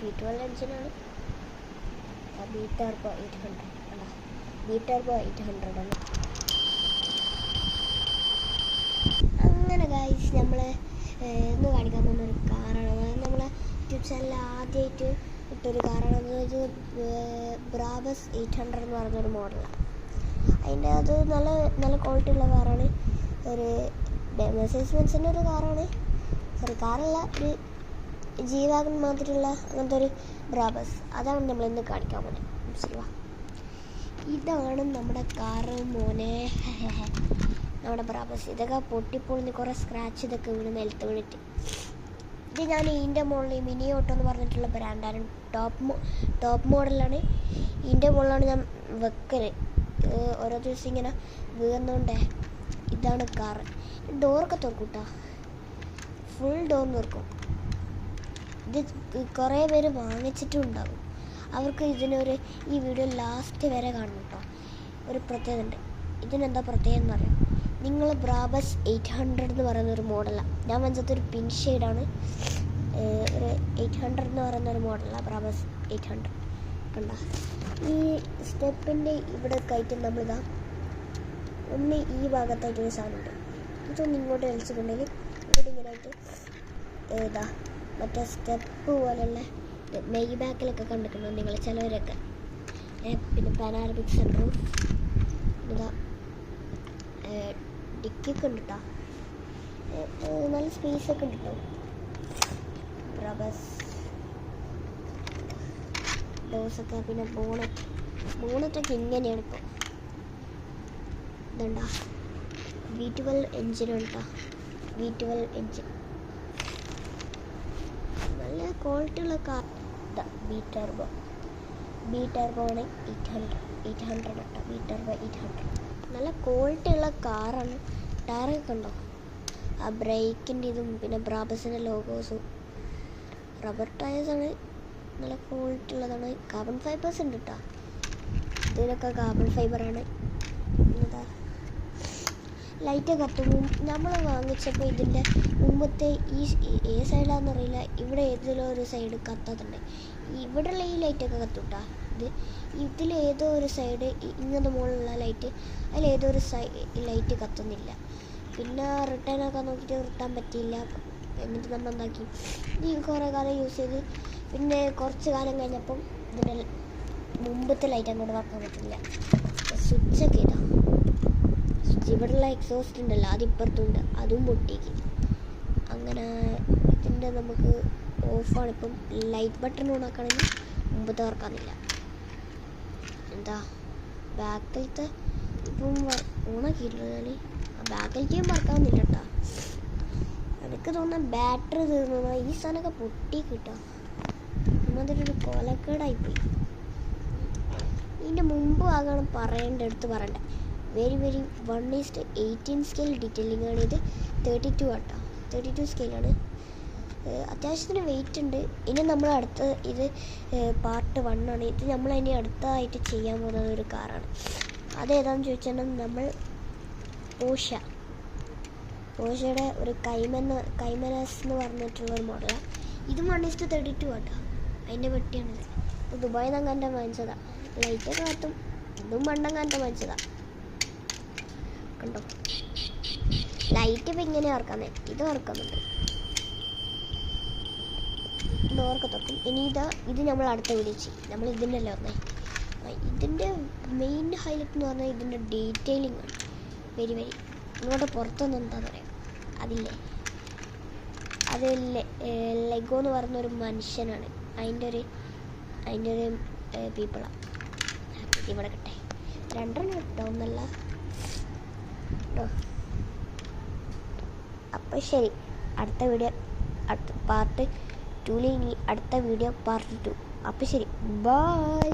V12 എഞ്ചിനാണ്. B turbo 800 അല്ല, B turbo 800 ആണ്. അങ്ങനെ ഗൈസ് നമ്മൾ ഇന്ന് കാണിക്കാൻ പോകുന്ന ഒരു കാറാണ്. അതായത് നമ്മളെ യൂട്യൂബ് ചാനലിൽ ആദ്യമായിട്ട് ഇട്ടൊരു കാറാണ്. അതായത് ബ്രാബസ് 800 എന്ന് പറഞ്ഞൊരു മോഡലാണ്. അതിൻ്റെ അത് നല്ല ക്വാളിറ്റി ഉള്ള കാറാണ്. ഒരു മെർസിഡീസ് ബെൻസിൻ്റെ ഒരു കാറാണ്. കാറല്ല, ഒരു G-Wagon മാതിരിയുള്ള അങ്ങനത്തെ ഒരു ബ്രാബസ്. അതാണ് നമ്മൾ ഇന്ന് കാണിക്കാൻ പോകുന്നത്. ശരിവാ, ഇതാണ് നമ്മുടെ കാറ് മോനെ, നമ്മുടെ ബ്രാബസ്. ഇതൊക്കെ പൊട്ടിപ്പൊളിഞ്ഞ് കുറേ സ്ക്രാച്ച് ഇതൊക്കെ വീണ് നിലത്ത് വീണിട്ട്. ഇത് ഞാൻ ഇതിൻ്റെ മുകളിൽ മിനി ഓട്ടോ എന്ന് പറഞ്ഞിട്ടുള്ള ബ്രാൻഡാണ്. ടോപ്പ് മോഡലാണ്. ഇതിൻ്റെ മുകളിലാണ് ഞാൻ വെക്കൽ. ഓരോ ദിവസം ഇങ്ങനെ വീഴുന്നോണ്ടേ. ഇതാണ് കാറ്. ഡോറൊക്കെ തുറക്കൂട്ടാ, ഫുൾ ഡോർ തുറക്കും. ഇത് കുറേ പേര് വാങ്ങിച്ചിട്ടും ഉണ്ടാകും. അവർക്ക് ഈ വീഡിയോ ലാസ്റ്റ് വരെ കാണണം കേട്ടോ. ഒരു പ്രത്യേകത ഉണ്ട്. ഇതിനെന്താ പ്രത്യേകത എന്ന് പറയാം. നിങ്ങൾ ബ്രാബസ് 800 എന്ന് പറയുന്ന ഒരു മോഡലാണ്. ഞാൻ മനസ്സിലത്തെ ഒരു പിൻ ഷെയ്ഡാണ്. ഒരു 800 എന്ന് പറയുന്ന ഒരു മോഡലാണ് ബ്രാബസ് 800. കണ്ട ഈ സ്റ്റെപ്പിൻ്റെ ഇവിടെ കയറ്റി നമ്മളിതാ ഒന്ന് ഈ ഭാഗത്തായിട്ടൊരു സാധനമുണ്ട്. ഇതൊന്ന് ഇങ്ങോട്ട് വലിച്ചിട്ടുണ്ടെങ്കിൽ ഇവിടെ ഇങ്ങനെ ആയിട്ട് ഇതാ മറ്റേ സ്റ്റെപ്പ് പോലെയുള്ള മെയ് ബാക്കിലൊക്കെ കണ്ടിട്ടുണ്ടോ നിങ്ങൾ ചിലവരൊക്കെ. പിന്നെ പാനാരമിക് സെൻറ്ററും ഇതാ ഡിക്കൊക്കെ ഉണ്ട് കേട്ടോ. നല്ല സ്പേസൊക്കെ ഉണ്ട് കേട്ടോ. ബ്രാബസ് ഡോസൊക്കെ, പിന്നെ ബോണറ്റൊക്കെ ഇങ്ങനെയാണ് ഇപ്പോൾ. ഇതുണ്ടാ V12 എഞ്ചിനാണ് കേട്ടോ. V12 എഞ്ചിൻ നല്ല ക്വാളിറ്റി ഉള്ള കാർ. ബി ടർബോ ആണ് 800 കേട്ടോ. ബി ടർബോ 800 നല്ല ക്വാളിറ്റി ഉള്ള കാറാണ്. ടയറൊക്കെ കണ്ടോ, ആ ബ്രേക്കിൻ്റെ ഇതും പിന്നെ ബ്രാബസിൻ്റെ ലോഗോസും. റബ്ബർ ടയേഴ്സാണ്, നല്ല ക്വാളിറ്റി ഉള്ളതാണ്. കാർബൺ ഫൈബേഴ്സ് ഉണ്ട് കേട്ടോ. ഇതിനൊക്കെ കാർബൺ ഫൈബറാണ്. എന്താ ലൈറ്റ് കത്തുമ്പോൾ നമ്മൾ വാങ്ങിച്ചപ്പോൾ ഇതിൻ്റെ മുമ്പത്തെ ഈ സൈഡാണെന്നറിയില്ല, ഇവിടെ ഏതെങ്കിലും ഒരു സൈഡ് കത്താത്തുണ്ട്. ഇവിടെയുള്ള ഈ ലൈറ്റൊക്കെ കത്തും കേട്ടോ. ഇതിലേതോ ഒരു സൈഡ് ഇങ്ങനത്തെ മുകളിലുള്ള ലൈറ്റ്, അതിലേതോ ഒരു ലൈറ്റ് കത്തുന്നില്ല. പിന്നെ റിട്ടേൺ ആക്കാൻ നോക്കിയിട്ട് റിട്ടേൺ പറ്റിയില്ല. എന്നിട്ട് നമ്മൾ എന്താക്കി, ഈ കുറേ കാലം യൂസ് ചെയ്ത് പിന്നെ കുറച്ച് കാലം കഴിഞ്ഞപ്പം ഇതിൻ്റെ മുമ്പത്തെ ലൈറ്റ് അങ്ങോട്ട് വർക്കാൻ പറ്റില്ല. സ്വിച്ചൊക്കെ ഇതാ, ഇവിടെയുള്ള എക്സോസ്റ്റ് ഉണ്ടല്ലോ, അതിപ്പുറത്തുണ്ട്, അതും പൊട്ടിക്ക്. അങ്ങനെ ഇതിൻ്റെ നമുക്ക് ഓഫാണ്. ഇപ്പം ലൈറ്റ് ബട്ടൺ ഓൺ ആക്കുകയാണെങ്കിൽ മുമ്പത്തെ വർക്കാന്നില്ല. എന്താ ബാക്കിലത്തെ ഇപ്പം ഓണാക്കിയിട്ടില്ല ഞാൻ. ബാക്കിലേക്കും വർക്കാവുന്നില്ല കേട്ടോ. എനിക്ക് തോന്നുന്ന ബാറ്ററി തീർന്നു. ഈ സാധനമൊക്കെ പൊട്ടി കിട്ടുക എന്നതൊരു കൊലക്കേടായിപ്പോയി. ഇതിൻ്റെ മുമ്പ് ആകണം എടുത്ത് പറയണ്ട. വെരി 1:18 സ്കെയിൽ ഡീറ്റെയിലിംഗ് ആണ് ഇത്. 32 ആട്ടോ, 32 സ്കെയിലാണ്. അത്യാവശ്യത്തിന് വെയിറ്റ് ഉണ്ട്. ഇനി നമ്മൾ ഇത് പാർട്ട് 1 ആണ്. ഇത് നമ്മൾ ഇനി അടുത്തതായിട്ട് ചെയ്യാൻ പോകുന്ന ഒരു കാറാണ്. അതേതാണെന്ന് ചോദിച്ചാൽ നമ്മൾ പോഷയുടെ ഒരു കൈമനസ് എന്ന് പറഞ്ഞിട്ടുള്ള ഒരു മോഡലാണ്. ഇതും 1:32 ആട്ടോ. അതിൻ്റെ വെട്ടിയാണിത്. ദുബായിൽ നിന്ന് അങ്ങനത്തെ വാങ്ങിച്ചതാണ്. ലൈറ്റൊക്കെ കത്തും. ഇതും പണ്ടങ്ങാനത്തെ വാങ്ങിച്ചതാണ്. കണ്ടോ, ലൈറ്റ് ഇപ്പം ഇങ്ങനെ വറക്കാന്നേ, ഇത് വറക്കുന്നുണ്ട്. ഡോറൊക്കെ തുറക്കും. ഇനി ഇത് നമ്മൾ അടുത്ത വീഡിയോ ചെയ്യും. നമ്മൾ ഇതിനല്ല വന്നേ. ഇതിൻ്റെ മെയിൻ ഹൈലൈറ്റ് എന്ന് പറഞ്ഞാൽ ഇതിൻ്റെ ഡീറ്റെയിലിംഗ് ആണ്. വെരി ഇങ്ങോട്ട് പുറത്തൊന്നും എന്താണെന്ന് പറയാം. അതില്ലേ, അത് ലെഗോ എന്ന് പറഞ്ഞൊരു മനുഷ്യനാണ്. അതിൻ്റെ ഒരു പീപ്പിളാണ്. ഇവിടെ കിട്ടെ 2 കിട്ടോ, ഒന്നല്ല കേട്ടോ. അപ്പോൾ ശരി, അടുത്ത വീഡിയോ പാർട്ട് 2. ഇനി അടുത്ത വീഡിയോ പാർട്ട് 2. അപ്പോൾ ശരി, ബൈ.